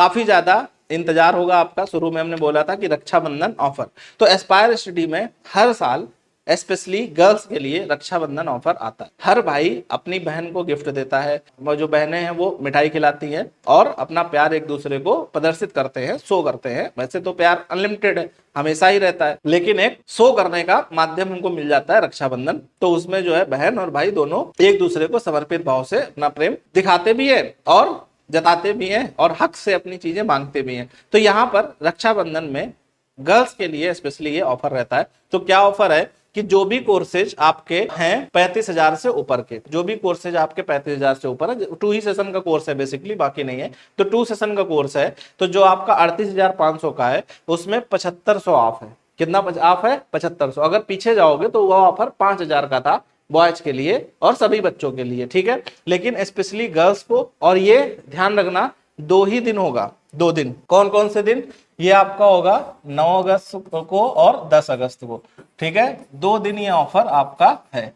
काफी ज्यादा इंतजार होगा आपका। शुरू में हमने बोला था कि रक्षाबंधन ऑफर, तो एस्पायर स्टडी में हर साल स्पेशली गर्ल्स के लिए रक्षाबंधन ऑफर आता है। हर भाई अपनी बहन को गिफ्ट देता है, वो जो बहनें हैं वो मिठाई खिलाती हैं और अपना प्यार एक दूसरे को प्रदर्शित करते हैं, शो करते हैं। वैसे तो प्यार अनलिमिटेड है, हमेशा ही रहता है, लेकिन एक शो करने का माध्यम उनको मिल जाता है रक्षाबंधन। तो उसमें जो है बहन और भाई दोनों एक दूसरे को समर्पित भाव से अपना प्रेम दिखाते भी है और जताते भी हैं और हक से अपनी चीजें मांगते भी हैं। तो यहाँ पर रक्षाबंधन में गर्ल्स के लिए स्पेशली ये ऑफर रहता है। तो क्या ऑफर है कि जो भी कोर्सेज आपके हैं 35,000 से ऊपर के, जो भी कोर्सेज आपके 35,000 से ऊपर है, 2 ही सेशन का कोर्स है बेसिकली, बाकी नहीं है, तो 2 सेशन का कोर्स है, तो जो आपका 38,500 का है उसमें 7500 ऑफ है। कितना ऑफ है? 7500। अगर पीछे जाओगे तो वह ऑफर 5,000 का था बॉयज के लिए और सभी बच्चों के लिए, ठीक है, लेकिन स्पेशली गर्ल्स को। और ये ध्यान रखना 2 ही दिन होगा, 2 दिन। कौन कौन से दिन? ये आपका होगा 9 अगस्त को और 10 अगस्त को, ठीक है, 2 दिन ये ऑफर आपका है,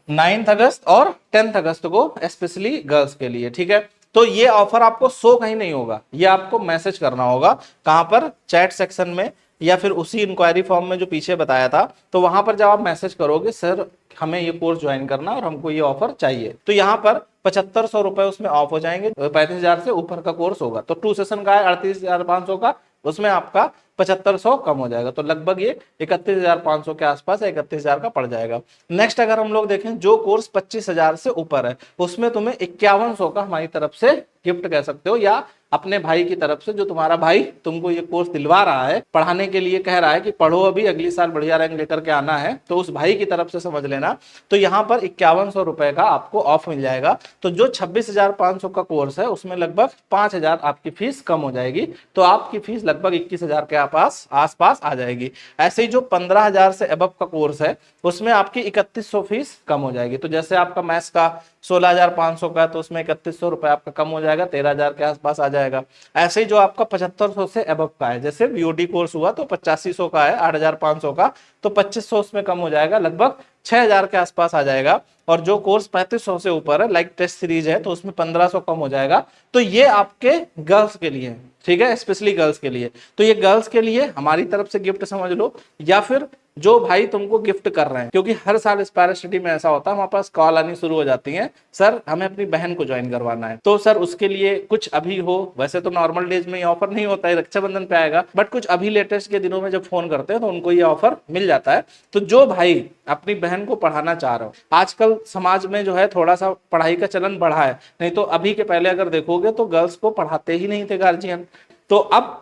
9 अगस्त और 10 अगस्त को स्पेशली गर्ल्स के लिए, ठीक है। तो ये ऑफर आपको शो कहीं नहीं होगा, ये आपको मैसेज करना होगा। कहां पर? चैट सेक्शन में या फिर उसी इंक्वायरी फॉर्म में जो पीछे बताया था, तो वहां पर जब आप मैसेज करोगे सर हमें ये कोर्स ज्वाइन करना और हमको ये ऑफर चाहिए, तो यहाँ पर 7500 रुपए उसमें ऑफ हो जाएंगे। 35,000 से ऊपर का कोर्स होगा तो 2 सेशन का है 38,500 का, उसमें आपका 7500 कम हो जाएगा, तो लगभग ये 31,500 के आसपास 31,000 का पड़ जाएगा। नेक्स्ट अगर हम लोग देखें जो कोर्स 25,000 से ऊपर है उसमें तुम्हें 5100 का हमारी तरफ से गिफ्ट कह सकते हो, या अपने भाई की तरफ से, जो तुम्हारा भाई तुमको ये कोर्स दिलवा रहा है, पढ़ाने के लिए कह रहा है कि पढ़ो अभी, अगली साल बढ़िया रैंक लेकर के आना है, तो उस भाई की तरफ से समझ लेना। तो यहाँ पर 5100 रुपए का आपको ऑफ मिल जाएगा। तो जो 26,500 का कोर्स है उसमें लगभग 5,000 आपकी फीस कम हो जाएगी, तो आपकी फीस लगभग 21,000 के आसपास आ जाएगी। ऐसे ही जो 15,000 से अबव का कोर्स है उसमें आपकी 3100 फीस कम हो जाएगी। तो जैसे आपका मैथ्स का 16,500 का, तो उसमें 3100 रुपए आपका कम हो जाएगा, 13,000 के आसपास आ जाएगा। ऐसे ही जो आपका 7500 से अबव का है, जैसे बीओडी कोर्स हुआ तो 8500 का है, 8,500 का, तो 2500 उसमें कम हो जाएगा, लगभग 6,000 के आसपास आ जाएगा। और जो कोर्स 3500 से ऊपर है, लाइक टेस्ट सीरीज है, तो उसमें 1500 कम हो जाएगा। तो ये आपके गर्ल्स के लिए है, ठीक है, स्पेशली गर्ल्स के लिए। तो ये गर्ल्स के लिए हमारी तरफ से गिफ्ट समझ लो, या फिर जो भाई तुमको गिफ्ट कर रहे हैं, क्योंकि हर साल एस्पायर स्टडी में ऐसा होता है, हमारे पास कॉल आनी शुरू हो जाती है, सर हमें अपनी बहन को ज्वाइन करवाना है, तो सर उसके लिए कुछ अभी हो। वैसे तो नॉर्मल डेज में ये ऑफर नहीं होता है, रक्षाबंधन पे आएगा, बट कुछ अभी लेटेस्ट के दिनों में जब फोन करते हैं तो उनको ये ऑफर मिल जाता है। तो जो भाई अपनी बहन को पढ़ाना चाह रहे हो, आजकल समाज में जो है थोड़ा सा पढ़ाई का चलन बढ़ा है, नहीं तो अभी के पहले अगर देखोगे तो गर्ल्स को पढ़ाते ही नहीं थे गार्जियन। तो अब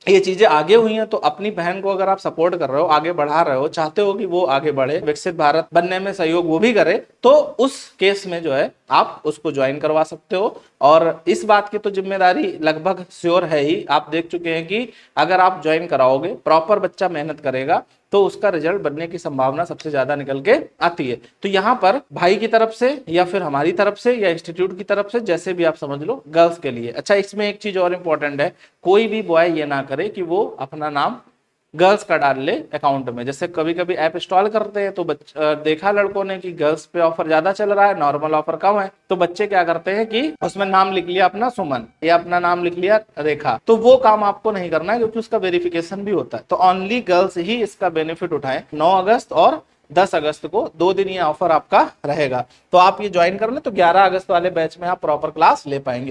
ये चीजें आगे हुई हैं, तो अपनी बहन को अगर आप सपोर्ट कर रहे हो, आगे बढ़ा रहे हो, चाहते हो कि वो आगे बढ़े, विकसित भारत बनने में सहयोग वो भी करे, तो उस केस में जो है आप उसको ज्वाइन करवा सकते हो। और इस बात की तो जिम्मेदारी लगभग श्योर है ही, आप देख चुके हैं कि अगर आप ज्वाइन कराओगे, प्रॉपर बच्चा मेहनत करेगा, तो उसका रिजल्ट बनने की संभावना सबसे ज्यादा निकल के आती है। तो यहाँ पर भाई की तरफ से या फिर हमारी तरफ से या इंस्टीट्यूट की तरफ से, जैसे भी आप समझ लो, गर्ल्स के लिए। अच्छा, इसमें एक चीज और इंपॉर्टेंट है, कोई भी बॉय ये ना करे कि वो अपना नाम गर्ल्स का डाल ले अकाउंट में। जैसे कभी कभी ऐप इंस्टॉल करते हैं तो देखा लड़कों ने कि गर्ल्स पे ऑफर ज्यादा चल रहा है, नॉर्मल ऑफर कम है, तो बच्चे क्या करते हैं कि उसमें नाम लिख लिया अपना सुमन या अपना नाम लिख लिया रेखा। तो वो काम आपको नहीं करना है, क्योंकि उसका वेरिफिकेशन भी होता है। तो ओनली गर्ल्स ही इसका बेनिफिट उठाएं। 9 अगस्त और 10 अगस्त को 2 दिन ये ऑफर आपका रहेगा, तो आप ये ज्वाइन कर ले, तो 11 अगस्त वाले बैच में आप प्रॉपर क्लास ले पाएंगे।